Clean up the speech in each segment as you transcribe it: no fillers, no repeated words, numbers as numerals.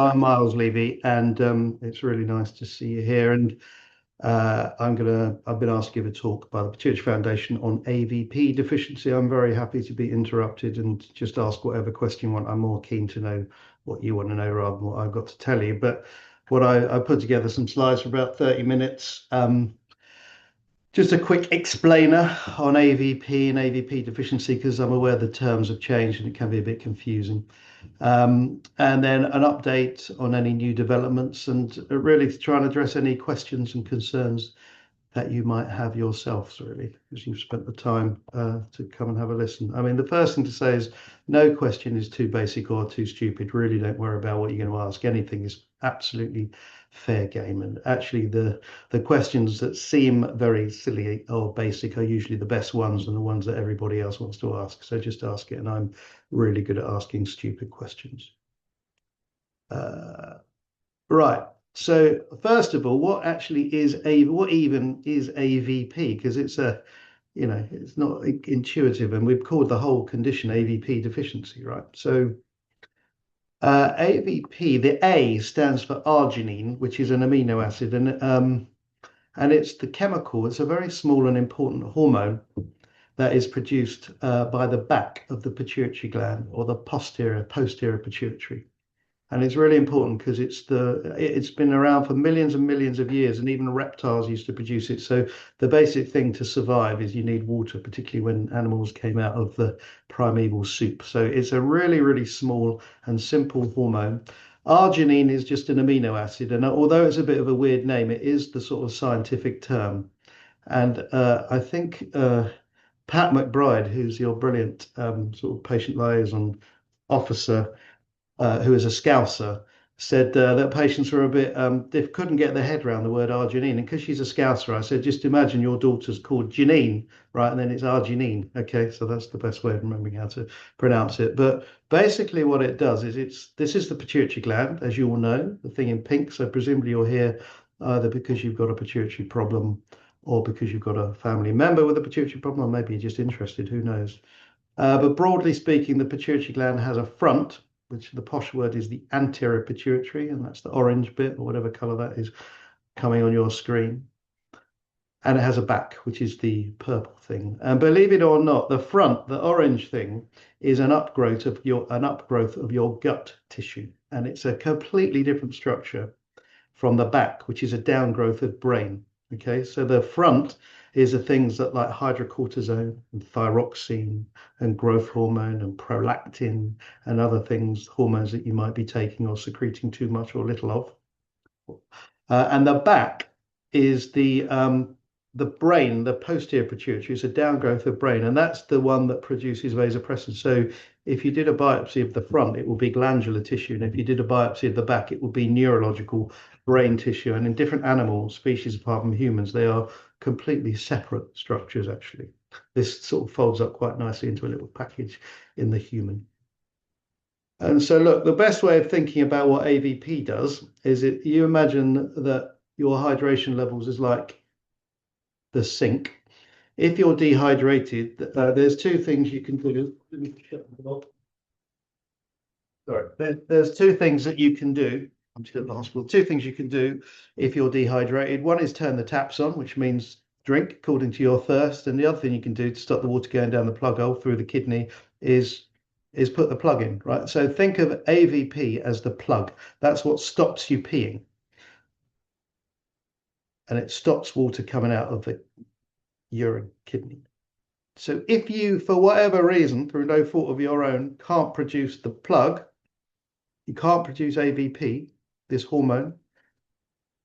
I'm Miles Levy, and it's really nice to see you here. And I've been asked to give a talk by the Pituitary Foundation on AVP deficiency. I'm very happy to be interrupted and just ask whatever question you want. I'm more keen to know what you want to know rather than what I've got to tell you. But I put together some slides for about 30 minutes. Just a quick explainer on AVP and AVP deficiency, because I'm aware the terms have changed and it can be a bit confusing. And then an update on any new developments and really to try and address any questions and concerns that you might have yourselves, really, because you've spent the time to come and have a listen. I mean, the first thing to say is no question is too basic or too stupid. Really don't worry about what you're going to ask. Anything is absolutely fair game. And actually, the questions that seem very silly or basic are usually the best ones and the ones that everybody else wants to ask. So just ask it. And I'm really good at asking stupid questions. Right. So first of all, what even is AVP? Because it's not intuitive, and we've called the whole condition AVP deficiency, right? So AVP, the A stands for arginine, which is an amino acid, and it's the chemical. It's a very small and important hormone that is produced by the back of the pituitary gland or the posterior pituitary. And it's really important because it's been around for millions and millions of years, and even reptiles used to produce it. So the basic thing to survive is you need water, particularly when animals came out of the primeval soup. So it's a really, really small and simple hormone. Arginine is just an amino acid, and although it's a bit of a weird name, it is the sort of scientific term. And I think Pat McBride, who's your brilliant sort of patient liaison officer, who is a Scouser, said that patients were a bit, they couldn't get their head around the word arginine. And because she's a Scouser, I said, just imagine your daughter's called Janine, right? And then it's arginine. Okay, so that's the best way of remembering how to pronounce it. But basically, what it does is this is the pituitary gland, as you all know, the thing in pink. So presumably you're here either because you've got a pituitary problem or because you've got a family member with a pituitary problem, or maybe you're just interested, who knows. But broadly speaking, the pituitary gland has a front, which the posh word is the anterior pituitary, and that's the orange bit or whatever color that is coming on your screen. And it has a back, which is the purple thing. And believe it or not, the front, the orange thing, is an upgrowth of your gut tissue, and it's a completely different structure from the back, which is a downgrowth of brain. Okay, so the front is the things that like hydrocortisone and thyroxine and growth hormone and prolactin and other things, hormones that you might be taking or secreting too much or little of. And the back is the brain, the posterior pituitary, is a downgrowth of brain, and that's the one that produces vasopressin. So if you did a biopsy of the front, it will be glandular tissue, and if you did a biopsy of the back, it will be neurological brain tissue. And in different animal species, apart from humans, they are completely separate structures, actually. This sort of folds up quite nicely into a little package in the human. And so, look, the best way of thinking about what AVP does is you imagine that your hydration levels is like the sink. If you're dehydrated, there's two things you can do. Sorry, there's two things that you can do. I'm still at the hospital. Two things you can do if you're dehydrated. One is turn the taps on, which means drink according to your thirst. And the other thing you can do to stop the water going down the plug hole through the kidney is put the plug in, right? So think of AVP as the plug. That's what stops you peeing. And it stops water coming out of the urine kidney. So if you, for whatever reason, through no fault of your own, can't produce the plug, you can't produce AVP, this hormone,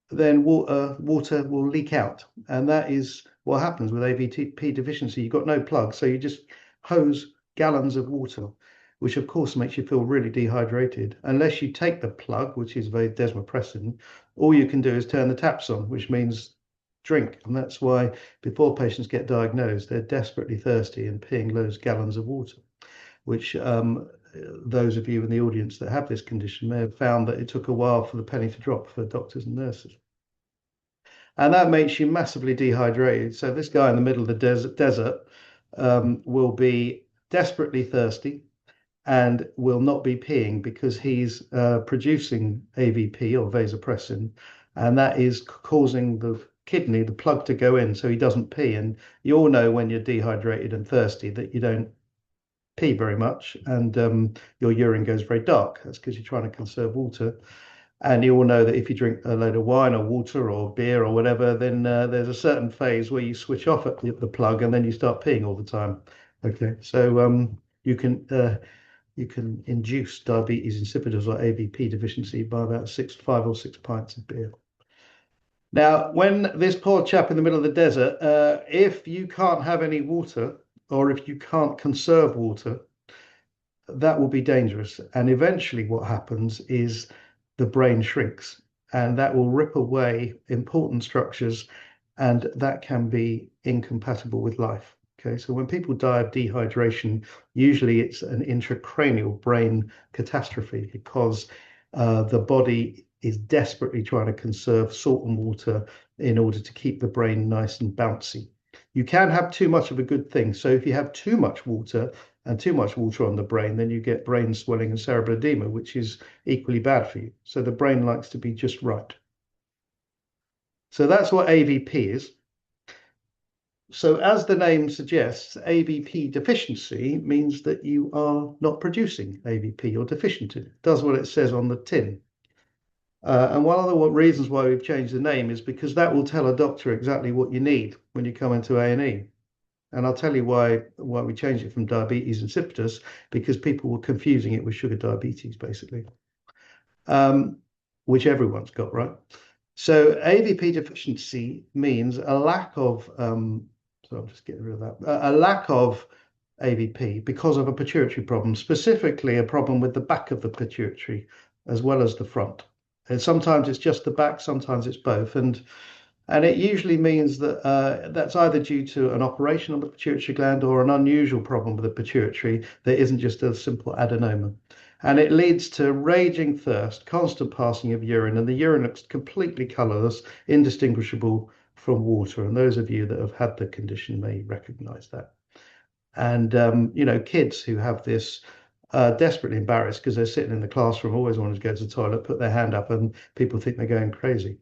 then water will leak out. And that is what happens with AVP deficiency. You've got no plug, so you just hose gallons of water, which of course makes you feel really dehydrated. Unless you take the plug, which is vasopressin, all you can do is turn the taps on, which means drink. And that's why before patients get diagnosed, they're desperately thirsty and peeing loads gallons of water, which those of you in the audience that have this condition may have found that it took a while for the penny to drop for doctors and nurses. And that makes you massively dehydrated. So this guy in the middle of the desert will be desperately thirsty, and will not be peeing because he's producing AVP or vasopressin, and that is causing the kidney, the plug to go in so he doesn't pee. And you all know when you're dehydrated and thirsty that you don't pee very much, and your urine goes very dark. That's because you're trying to conserve water. And you all know that if you drink a load of wine or water or beer or whatever, then there's a certain phase where you switch off at the plug and then you start peeing all the time. Okay, so you can you can induce diabetes insipidus or AVP deficiency by about 5 or 6 pints of beer. Now, when this poor chap in the middle of the desert, if you can't have any water or if you can't conserve water, that will be dangerous. And eventually, what happens is the brain shrinks and that will rip away important structures, and that can be incompatible with life. Okay, so when people die of dehydration, usually it's an intracranial brain catastrophe because the body is desperately trying to conserve salt and water in order to keep the brain nice and bouncy. You can have too much of a good thing. So if you have too much water and too much water on the brain, then you get brain swelling and cerebral edema, which is equally bad for you. So the brain likes to be just right. So that's what AVP is. So as the name suggests, AVP deficiency means that you are not producing AVP or deficient in it. It does what it says on the tin. And one of the reasons why we've changed the name is because that will tell a doctor exactly what you need when you come into A&E. And I'll tell you why we changed it from diabetes insipidus, because people were confusing it with sugar diabetes, basically, which everyone's got, right? So AVP deficiency means a lack of, so I'm just getting rid of that, a lack of AVP because of a pituitary problem, specifically a problem with the back of the pituitary as well as the front. And sometimes it's just the back, sometimes it's both. And it usually means that that's either due to an operation on the pituitary gland or an unusual problem with the pituitary that isn't just a simple adenoma. And it leads to raging thirst, constant passing of urine, and the urine looks completely colorless, indistinguishable from water. And those of you that have had the condition may recognize that. And, kids who have this desperately embarrassed because they're sitting in the classroom, always wanting to go to the toilet, put their hand up, and people think they're going crazy.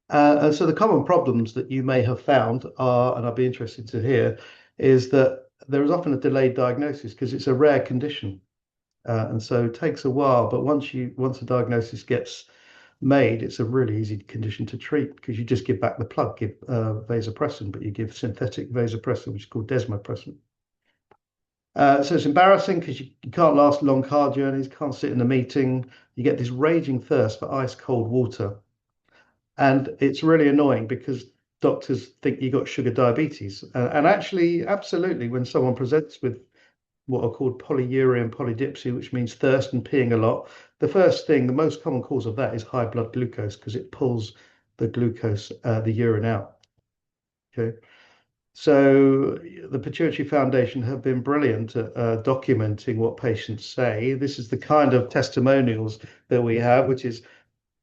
And so the common problems that you may have found are, and I'd be interested to hear, is that there is often a delayed diagnosis because it's a rare condition. And so it takes a while, but once a diagnosis gets made, it's a really easy condition to treat because you just give back the plug, give vasopressin, but you give synthetic vasopressin, which is called desmopressin. So it's embarrassing because you can't last long car journeys, can't sit in a meeting. You get this raging thirst for ice cold water. And it's really annoying because doctors think you got sugar diabetes. And actually, absolutely, when someone presents with what are called polyuria and polydipsia, which means thirst and peeing a lot, the first thing, the most common cause of that is high blood glucose because it pulls the glucose, the urine out. Okay. So the Pituitary Foundation have been brilliant at documenting what patients say. This is the kind of testimonials that we have, which is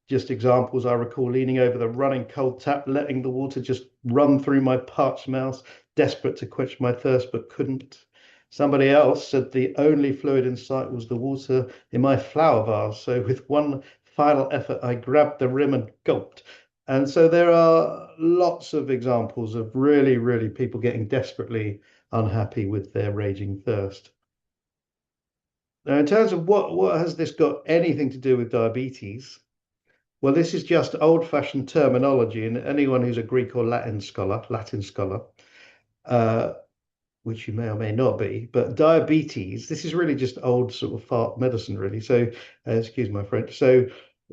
just examples. I recall leaning over the running cold tap, letting the water just run through my parched mouth, desperate to quench my thirst, but couldn't. Somebody else said the only fluid in sight was the water in my flower vase. So with one final effort, I grabbed the rim and gulped. And so there are lots of examples of really, really people getting desperately unhappy with their raging thirst. Now, in terms of what has this got anything to do with diabetes? Well, this is just old-fashioned terminology, and anyone who's a Greek or Latin scholar, which you may or may not be, but diabetes, this is really just old sort of fart medicine, really. So, excuse my French. So,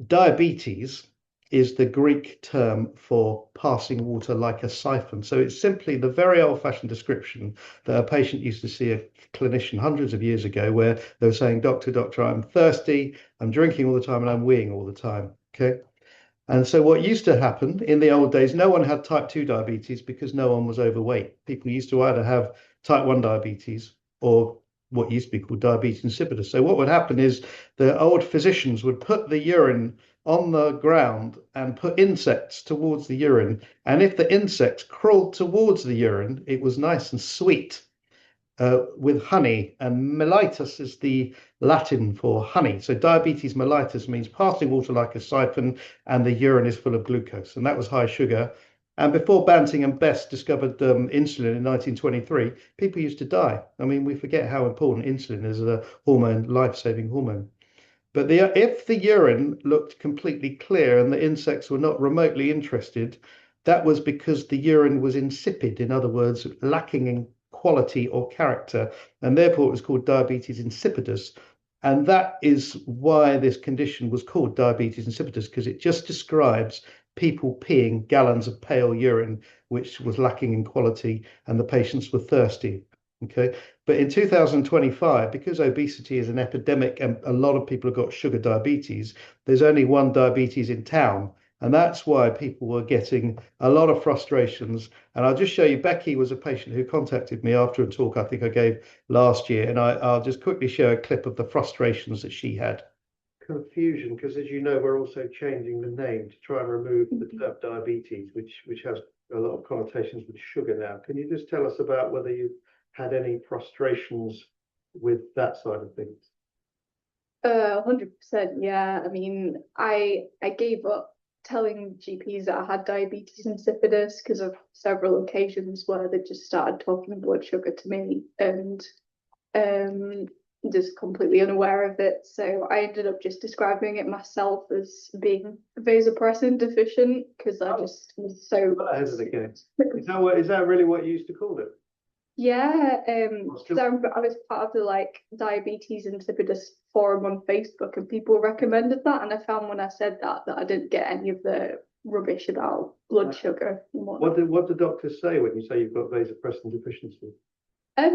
diabetes is the Greek term for passing water like a siphon. So it's simply the very old-fashioned description that a patient used to see a clinician hundreds of years ago, where they were saying, doctor, I'm thirsty, I'm drinking all the time, and I'm weeing all the time. Okay. And so what used to happen in the old days, no one had type 2 diabetes because no one was overweight. People used to either have type 1 diabetes or what used to be called diabetes insipidus. So what would happen is the old physicians would put the urine on the ground and put insects towards the urine. And if the insects crawled towards the urine, it was nice and sweet. with honey, and mellitus is the Latin for honey. So diabetes mellitus means passing water like a siphon, and the urine is full of glucose, and that was high sugar. And before Banting and Best discovered insulin in 1923, people used to die. I mean, we forget how important insulin is as a hormone, life-saving hormone. But if the urine looked completely clear and the insects were not remotely interested, that was because the urine was insipid, in other words, lacking in quality or character, and therefore it was called diabetes insipidus. And that is why this condition was called diabetes insipidus, because it just describes people peeing gallons of pale urine, which was lacking in quality, and the patients were thirsty. Okay. But in 2025, because obesity is an epidemic and a lot of people have got sugar diabetes, there's only one diabetes in town. And that's why people were getting a lot of frustrations. And I'll just show you, Becky was a patient who contacted me after a talk I think I gave last year. And I'll just quickly show a clip of the frustrations that she had. Confusion, because as you know, we're also changing the name to try and remove the term diabetes, which has a lot of connotations with sugar now. Can you just tell us about whether you had any frustrations with that side of things? 100%, yeah. I mean, I gave up telling GPs that I had diabetes insipidus because of several occasions where they just started talking blood sugar to me, and just completely unaware of it. So I ended up just describing it myself as being vasopressin deficient because I just was so. That is that really what you used to call it? Yeah, because I was part of the like diabetes insipidus forum on Facebook, and people recommended that, and I found when I said that I didn't get any of the rubbish about blood sugar and whatnot. What do doctors say when you say you've got vasopressin deficiency?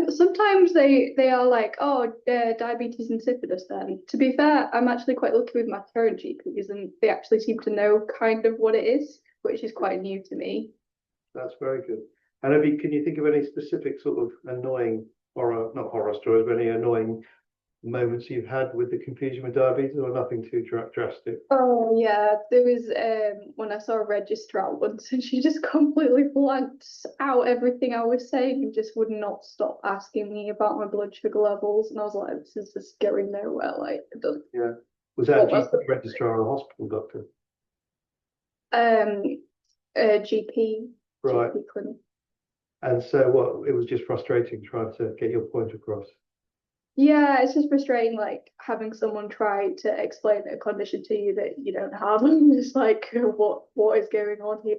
Sometimes they are like, oh, diabetes insipidus. Then, to be fair, I'm actually quite lucky with my current GPs, and they actually seem to know kind of what it is, which is quite new to me. That's very good. And can you think of any specific sort of annoying not horror stories, but any annoying moments you've had with the confusion with diabetes, or nothing too drastic? Oh yeah, there was when I saw a registrar once, and she just completely blanked out everything I was saying and just would not stop asking me about my blood sugar levels, and I was like, this is just going nowhere. Like, it doesn't. Yeah. Was that a GP registrar or a hospital doctor? A GP. Right. GP clinic. And so it was just frustrating trying to get your point across. Yeah, it's just frustrating, like having someone try to explain a condition to you that you don't have. I'm just like, what is going on here?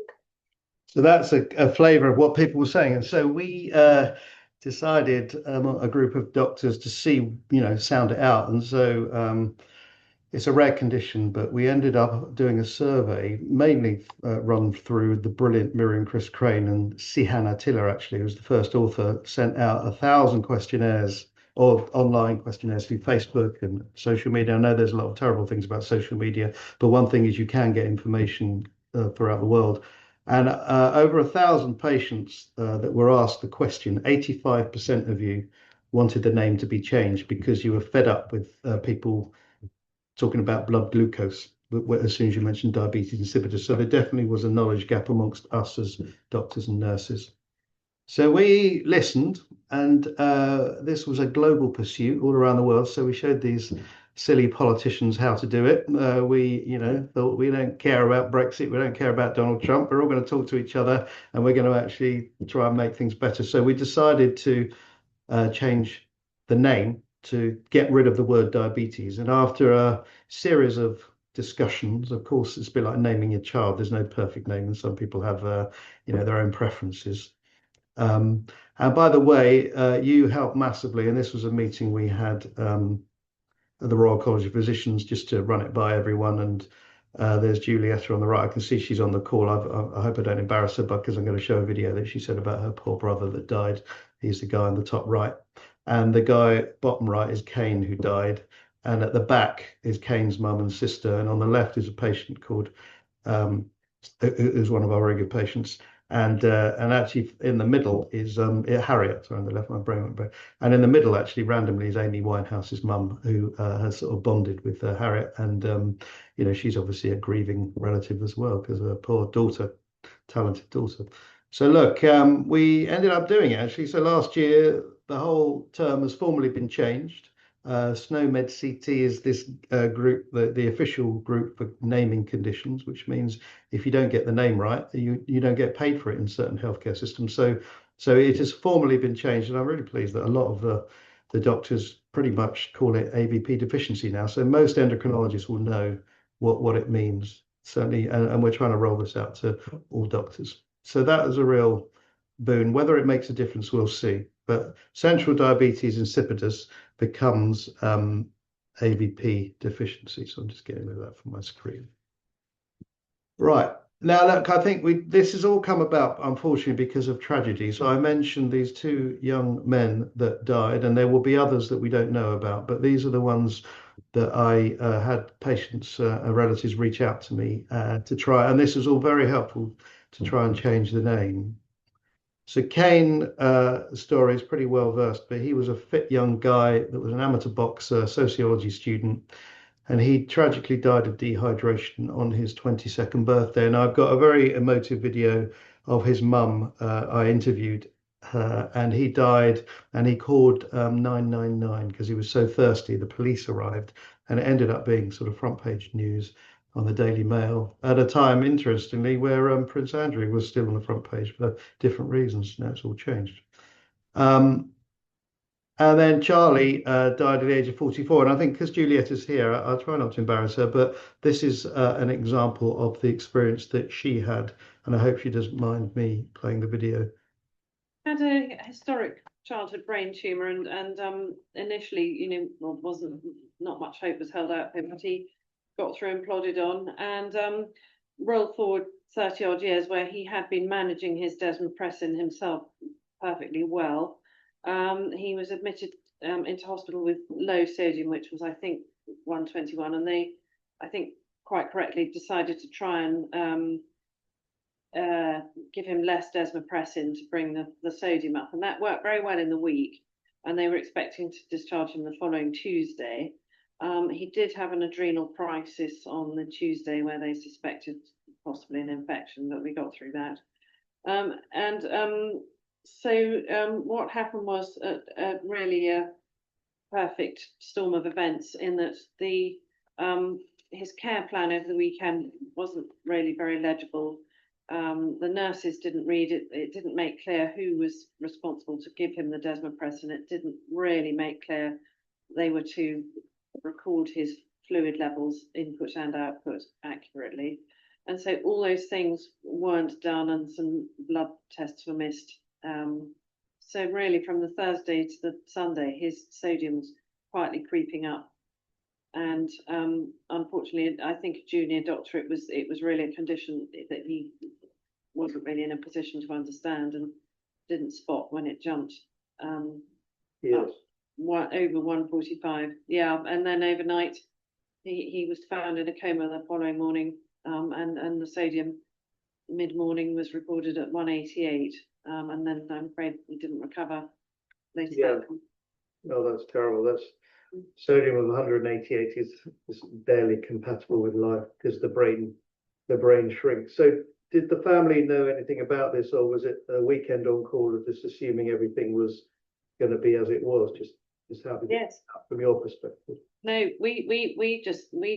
So that's a flavour of what people were saying. And so we decided, a group of doctors, to see, sound it out. And so it's a rare condition, but we ended up doing a survey, mainly run through the brilliant Miriam Chris Crane, and Sihan Attila, actually, who was the first author, sent out 1,000 questionnaires or online questionnaires through Facebook and social media. I know there's a lot of terrible things about social media, but one thing is you can get information throughout the world. And over 1,000 patients that were asked the question, 85% of you wanted the name to be changed because you were fed up with people talking about blood glucose as soon as you mentioned diabetes insipidus. So there definitely was a knowledge gap amongst us as doctors and nurses. So we listened, and this was a global pursuit all around the world. So we showed these silly politicians how to do it. We, thought we don't care about Brexit, we don't care about Donald Trump. We're all going to talk to each other, and we're going to actually try and make things better. So we decided to change the name to get rid of the word diabetes. And after a series of discussions, of course, it's a bit like naming your child. There's no perfect name, and some people have, their own preferences. And by the way, you helped massively, and this was a meeting we had at the Royal College of Physicians, just to run it by everyone. And there's Julietta on the right. I can see she's on the call. I hope I don't embarrass her, because I'm going to show a video that she said about her poor brother that died. He's the guy on the top right. And the guy bottom right is Kane, who died. And at the back is Kane's mum and sister. And on the left is a patient called, who's one of our very good patients. And actually in the middle is Harriet. Sorry, on the left, my brain went back. And in the middle, actually, randomly, is Amy Winehouse's mum, who has sort of bonded with Harriet. And, she's obviously a grieving relative as well, because her poor daughter, talented daughter. So look, we ended up doing it, actually. So last year, whole term has formally been changed. SNOMED CT is this group, the official group for naming conditions, which means if you don't get the name right, you don't get paid for it in certain healthcare systems. So it has formally been changed, and I'm really pleased that a lot of the doctors pretty much call it AVP deficiency now. So most endocrinologists will know what it means, certainly, and we're trying to roll this out to all doctors. So that is a real boon. Whether it makes a difference, we'll see. But central diabetes insipidus becomes AVP deficiency. So I'm just getting rid of that from my screen. Right. Now, look, I think this has all come about, unfortunately, because of tragedy. So I mentioned these two young men that died, and there will be others that we don't know about, but these are the ones that I had patients and relatives reach out to me to try, and this was all very helpful to try and change the name. So Kane, story is pretty well versed, but he was a fit young guy that was an amateur boxer, sociology student, and he tragically died of dehydration on his 22nd birthday. And I've got a very emotive video of his mum. I interviewed her, and he died, and he called 999 because he was so thirsty. The police arrived, and it ended up being sort of front page news on the Daily Mail at a time, interestingly, where Prince Andrew was still on the front page for different reasons. Now it's all changed. And then Charlie died at the age of 44. And I think because Juliet is here, I'll try not to embarrass her, but this is an example of the experience that she had. And I hope she doesn't mind me playing the video. Had a historic childhood brain tumor, and initially, wasn't not much hope was held out for him, but he got through and plodded on, and rolled forward 30 odd years where he had been managing his desmopressin himself perfectly well. He was admitted into hospital with low sodium, which was, I think, 121, and they, I think, quite correctly decided to try and give him less desmopressin to bring the sodium up, and that worked very well in the week, and they were expecting to discharge him the following Tuesday. He did have an adrenal crisis on the Tuesday where they suspected possibly an infection, but we got through that. So what happened was really a perfect storm of events, in that his care plan over the weekend wasn't really very legible. The nurses didn't read it. It didn't make clear who was responsible to give him the desmopressin. It didn't really make clear they were to record his fluid levels, input and output, accurately. And so all those things weren't done, and some blood tests were missed. So really, from the Thursday to the Sunday, his sodium was quietly creeping up. And unfortunately, I think a junior doctor, it was really a condition that he wasn't really in a position to understand, and didn't spot when it jumped Yes. over 145. Yeah, and then overnight he was found in a coma the following morning, and the sodium mid-morning was recorded at 188, and then I'm afraid he didn't recover later. Yeah. Oh, that's terrible. That's sodium of 188 is barely compatible with life because the brain shrinks. So did the family know anything about this, or was it a weekend on call of just assuming everything was going to be as it was? Just how did Yes. From your perspective? No, we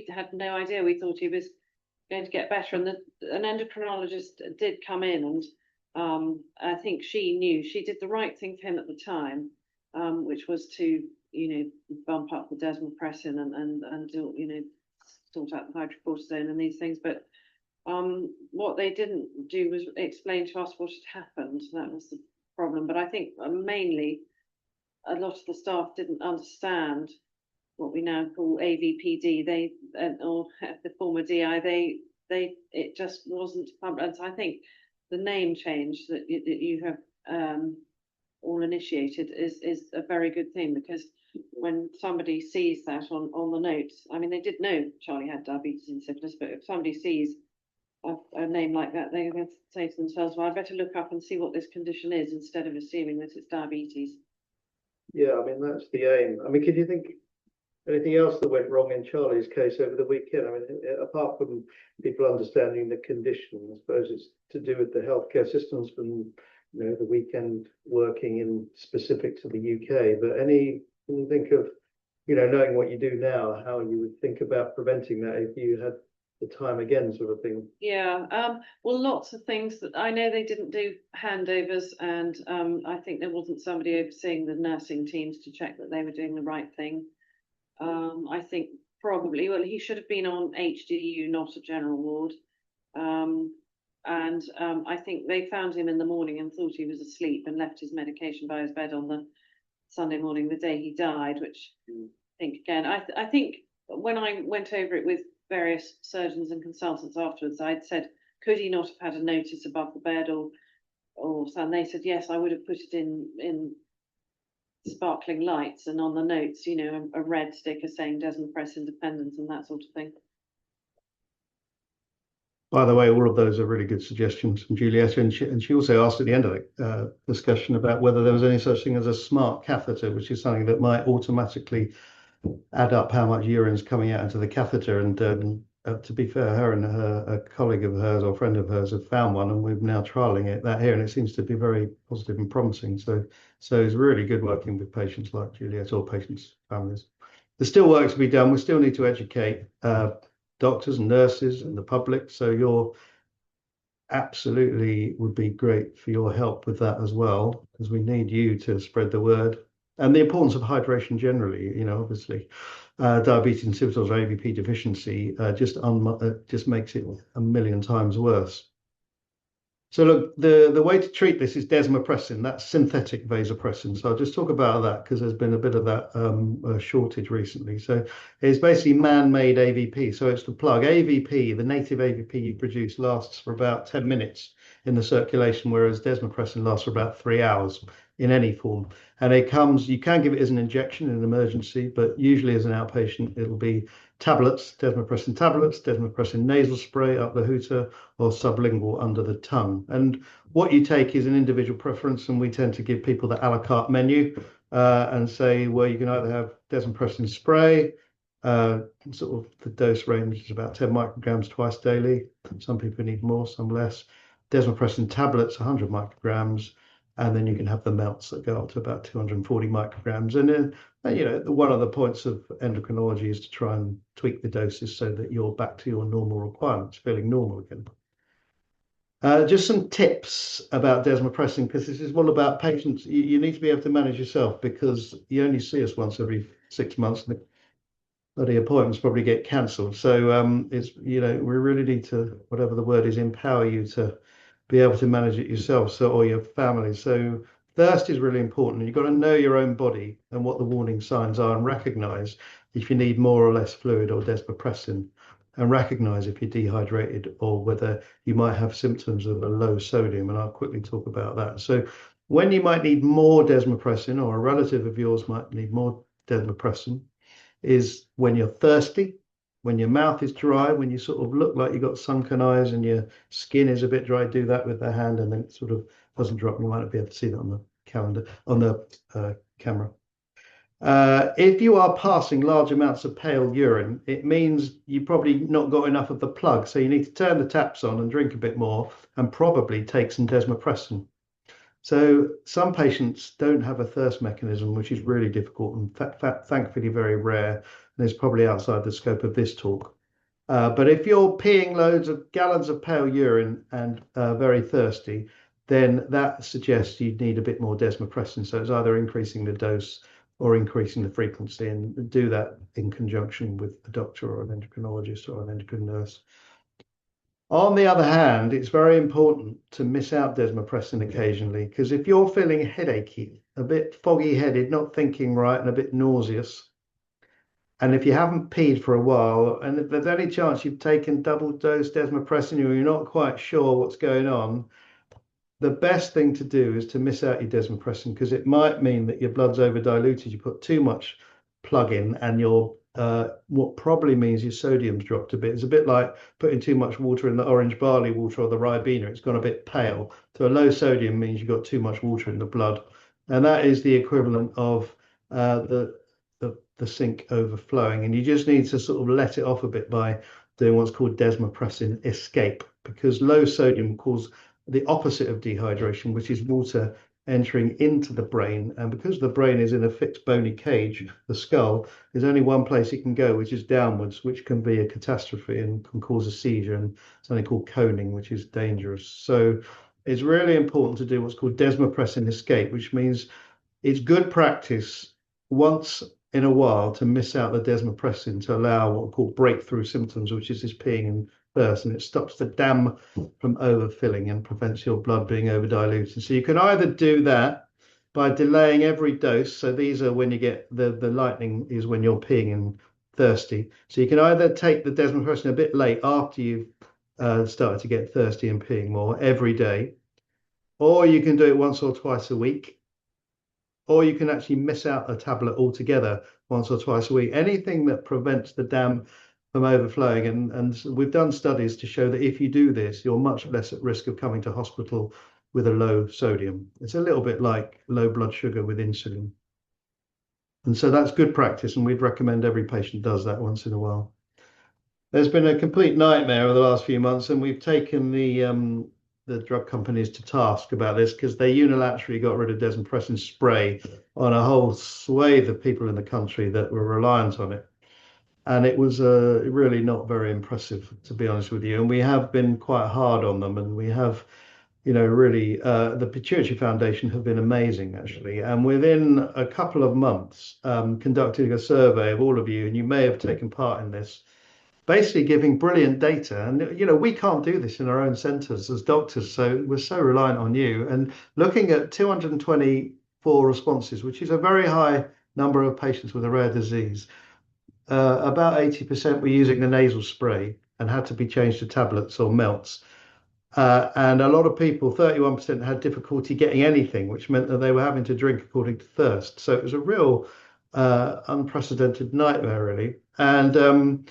had no idea. We thought he was going to get better, and an endocrinologist did come in, and I think she knew she did the right thing for him at the time, which was to bump up the desmopressin and do, sort out the hydrocortisone and these things. But what they didn't do was explain to us what had happened. That was the problem. But I think mainly a lot of the staff didn't understand what we now call AVPD. Or the former DI. It just wasn't public. And so I think the name change that you have all initiated is a very good thing, because when somebody sees that on the notes, I mean, they did know Charlie had diabetes insipidus, but if somebody sees a name like that, they're going to say to themselves, well, I better look up and see what this condition is, instead of assuming that it's diabetes. Yeah, I mean, that's the aim. I mean, can you think anything else that went wrong in Charlie's case over the weekend? I mean, apart from people understanding the condition, I suppose it's to do with the healthcare systems and the weekend working in specific to the UK, but can you think of, knowing what you do now, how you would think about preventing that if you had the time again, sort of thing? Yeah, well, lots of things that I know they didn't do handovers, and I think there wasn't somebody overseeing the nursing teams to check that they were doing the right thing. I think probably, well, he should have been on HDU, not a general ward. And I think they found him in the morning and thought he was asleep and left his medication by his bed on the Sunday morning, the day he died, which I think again, I think when I went over it with various surgeons and consultants afterwards, I'd said, could he not have had a notice above the bed or something? They said, yes, I would have put it in sparkling lights and on the notes, a red sticker saying desmopressin independence and that sort of thing. By the way, all of those are really good suggestions from Julieta, and she also asked at the end of the discussion about whether there was any such thing as a smart catheter, which is something that might automatically add up how much urine is coming out into the catheter. And to be fair, her and a colleague of hers or friend of hers have found one, and we're now trialing that here, and it seems to be very positive and promising. So it's really good working with patients like Juliet or patients' families. There's still work to be done. We still need to educate doctors and nurses and the public. So you're absolutely would be great for your help with that as well, because we need you to spread the word and the importance of hydration generally. Obviously, diabetes insipidus or AVP deficiency just makes it a million times worse. So look, the way to treat this is desmopressin. That's synthetic vasopressin. So I'll just talk about that because there's been a bit of that shortage recently. So it's basically man-made AVP. So it's the plug. AVP, the native AVP you produce, lasts for about 10 minutes in the circulation, whereas desmopressin lasts for about 3 hours in any form. And you can give it as an injection in an emergency, but usually as an outpatient, it'll be tablets, desmopressin nasal spray up the hooter, or sublingual under the tongue. And what you take is an individual preference, and we tend to give people the a la carte menu and say, well, you can either have desmopressin spray, sort of the dose range is about 10 micrograms twice daily. Some people need more, some less. Desmopressin tablets, 100 micrograms. And then you can have the melts that go up to about 240 micrograms. And then, one of the points of endocrinology is to try and tweak the doses so that you're back to your normal requirements, feeling normal again. Just some tips about desmopressin, because this is all about patients. You need to be able to manage yourself, because you only see us once every 6 months, and the appointments probably get cancelled. So we really need to, whatever the word is, empower you to be able to manage it yourself, or your family. So thirst is really important. You've got to know your own body and what the warning signs are, and recognize if you need more or less fluid or desmopressin, and recognize if you're dehydrated or whether you might have symptoms of a low sodium. And I'll quickly talk about that. So when you might need more desmopressin, or a relative of yours might need more desmopressin, is when you're thirsty, when your mouth is dry, when you sort of look like you've got sunken eyes and your skin is a bit dry. Do that with the hand, and then it sort of doesn't drop. You might not be able to see that on the camera. If you are passing large amounts of pale urine, it means you probably not got enough of the plug. So you need to turn the taps on and drink a bit more, and probably take some desmopressin. So some patients don't have a thirst mechanism, which is really difficult and thankfully very rare. And is probably outside the scope of this talk. But if you're peeing loads of gallons of pale urine and very thirsty, then that suggests you need a bit more desmopressin. So it's either increasing the dose or increasing the frequency, and do that in conjunction with a doctor or an endocrinologist or an endocrine nurse. On the other hand, it's very important to miss out desmopressin occasionally, because if you're feeling headachy, a bit foggy headed, not thinking right, and a bit nauseous, and if you haven't peed for a while, and if there's any chance you've taken double dose desmopressin or you're not quite sure what's going on, the best thing to do is to miss out your desmopressin, because it might mean that your blood's over diluted. You put too much plug in, and what probably means your sodium's dropped a bit. It's a bit like putting too much water in the orange barley water or the Ribena. It's gone a bit pale. So a low sodium means you've got too much water in the blood, and that is the equivalent of the sink overflowing. And you just need to sort of let it off a bit by doing what's called desmopressin escape, because low sodium causes the opposite of dehydration, which is water entering into the brain. And because the brain is in a fixed bony cage, the skull, there's only one place it can go, which is downwards, which can be a catastrophe and can cause a seizure and something called coning, which is dangerous. So it's really important to do what's called desmopressin escape, which means it's good practice once in a while to miss out the desmopressin to allow what are called breakthrough symptoms, which is this peeing and thirst, and it stops the dam from overfilling and prevents your blood being overdiluted. So you can either do that by delaying every dose. So these are when you get the lightning is when you're peeing and thirsty. So you can either take the desmopressin a bit late after you've started to get thirsty and peeing more every day, or you can do it once or twice a week, or you can actually miss out a tablet altogether once or twice a week. Anything that prevents the dam from overflowing. And we've done studies to show that if you do this, you're much less at risk of coming to hospital with a low sodium. It's a little bit like low blood sugar with insulin. And so that's good practice, and we'd recommend every patient does that once in a while. There's been a complete nightmare over the last few months, and we've taken the drug companies to task about this because they unilaterally got rid of desmopressin spray on a whole swathe of people in the country that were reliant on it. And it was really not very impressive, to be honest with you. And we have been quite hard on them, and we have, really the Pituitary Foundation have been amazing, actually. And within a couple of months, conducting a survey of all of you, and you may have taken part in this, basically giving brilliant data. And, we can't do this in our own centres as doctors, so we're so reliant on you. And looking at 224 responses, which is a very high number of patients with a rare disease, about 80% were using the nasal spray and had to be changed to tablets or melts. And a lot of people, 31%, had difficulty getting anything, which meant that they were having to drink according to thirst. So it was a real unprecedented nightmare, really. And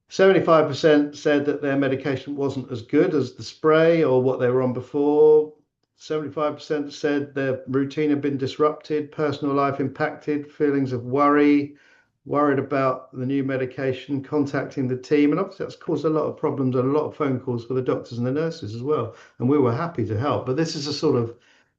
75% said that their medication wasn't as good as the spray or what they were on before. 75% said their routine had been disrupted, personal life impacted, feelings of worried about the new medication, contacting the team. And obviously that's caused a lot of problems and a lot of phone calls for the doctors and the nurses as well. And we were happy to help. But this is the sort of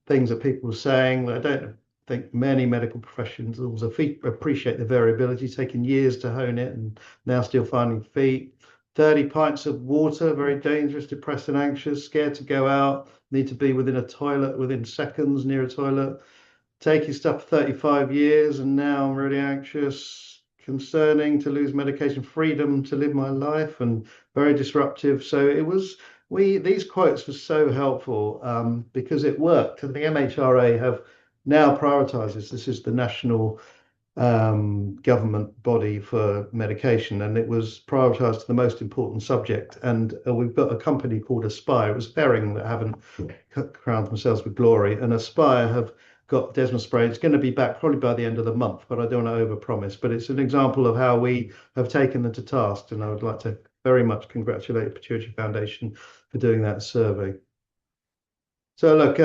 things that people were saying. I don't think many medical professionals appreciate the variability, taking years to hone it and now still finding feet. 30 pints of water, very dangerous, depressed and anxious, scared to go out, need to be within a toilet within seconds, near a toilet. Taking stuff for 35 years and now I'm really anxious, concerning to lose medication, freedom to live my life, and very disruptive. So it was, these quotes were so helpful because it worked. And the MHRA have now prioritized this. This is the national government body for medication, and it was prioritized to the most important subject. And we've got a company called Aspire. It was Ferring that haven't crowned themselves with glory, and Aspire have got desma spray. It's going to be back probably by the end of the month, but I don't want to overpromise. But it's an example of how we have taken them to task, and I would like to very much congratulate the Pituitary Foundation for doing that survey. So look,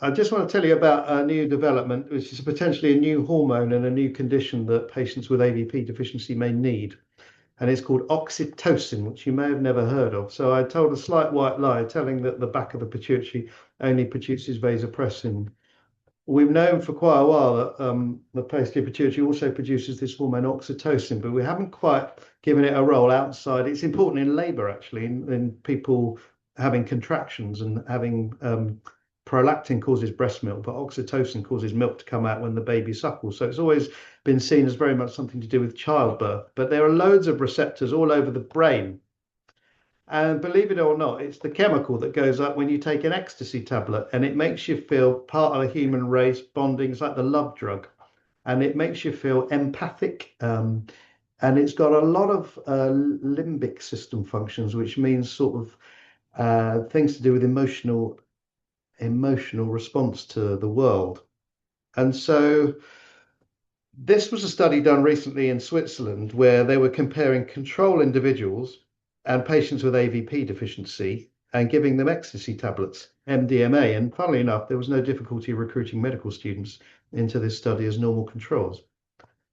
I just want to tell you about a new development, which is potentially a new hormone and a new condition that patients with AVP deficiency may need. And it's called oxytocin, which you may have never heard of. So I told a slight white lie, telling that the back of the pituitary only produces vasopressin. We've known for quite a while that the posterior pituitary also produces this hormone oxytocin, but we haven't quite given it a role outside. It's important in labour, actually, in people having contractions and having prolactin causes breast milk, but oxytocin causes milk to come out when the baby suckles. So it's always been seen as very much something to do with childbirth. But there are loads of receptors all over the brain. And believe it or not, it's the chemical that goes up when you take an ecstasy tablet, and it makes you feel part of the human race, bonding. It's like the love drug, and it makes you feel empathic. And it's got a lot of limbic system functions, which means sort of things to do with emotional response to the world. And so this was a study done recently in Switzerland where they were comparing control individuals and patients with AVP deficiency and giving them ecstasy tablets, MDMA. And funnily enough, there was no difficulty recruiting medical students into this study as normal controls.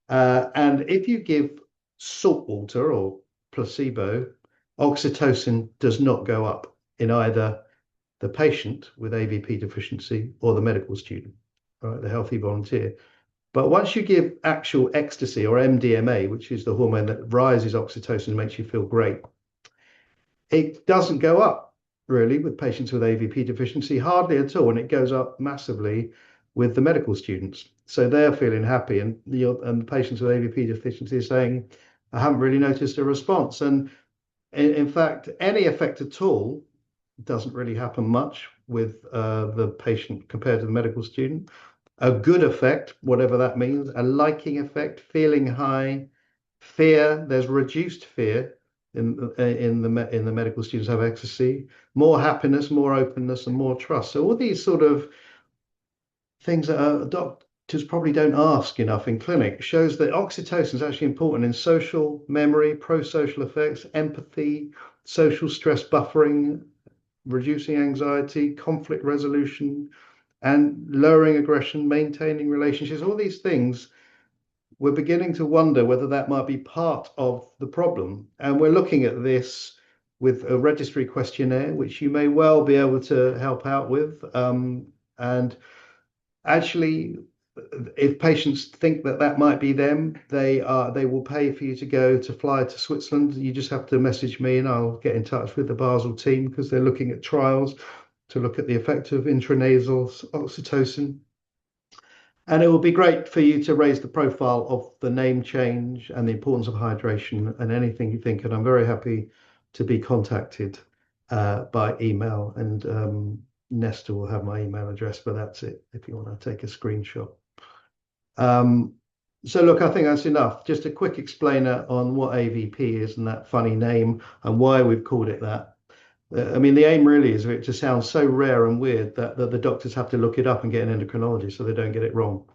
And if you give salt water or placebo, oxytocin does not go up in either the patient with AVP deficiency or the medical student, right, the healthy volunteer. But once you give actual ecstasy or MDMA, which is the hormone that rises oxytocin and makes you feel great, it doesn't go up really with patients with AVP deficiency, hardly at all, and it goes up massively with the medical students. So they're feeling happy, and the patients with AVP deficiency are saying, I haven't really noticed a response. And in fact, any effect at all doesn't really happen much with the patient compared to the medical student. A good effect, whatever that means, a liking effect, feeling high, fear, there's reduced fear in the medical students have ecstasy, more happiness, more openness, and more trust. So all these sort of things that doctors probably don't ask enough in clinic shows that oxytocin is actually important in social memory, pro-social effects, empathy, social stress buffering, reducing anxiety, conflict resolution, and lowering aggression, maintaining relationships. All these things, we're beginning to wonder whether that might be part of the problem. And we're looking at this with a registry questionnaire, which you may well be able to help out with. And actually, if patients think that that might be them, they will pay for you to go to fly to Switzerland. You just have to message me and I'll get in touch with the Basel team, because they're looking at trials to look at the effect of intranasal oxytocin. And it will be great for you to raise the profile of the name change and the importance of hydration and anything you think. And I'm very happy to be contacted by email. And Nesta will have my email address, but that's it if you want to take a screenshot. So look, I think that's enough. Just a quick explainer on what AVP is and that funny name and why we've called it that. I mean, the aim really is for it to sound so rare and weird that the doctors have to look it up and get an endocrinologist so they don't get it wrong.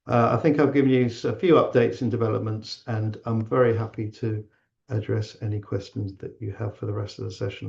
I think I've given you a few updates and developments, and I'm very happy to address any questions that you have for the rest of the session.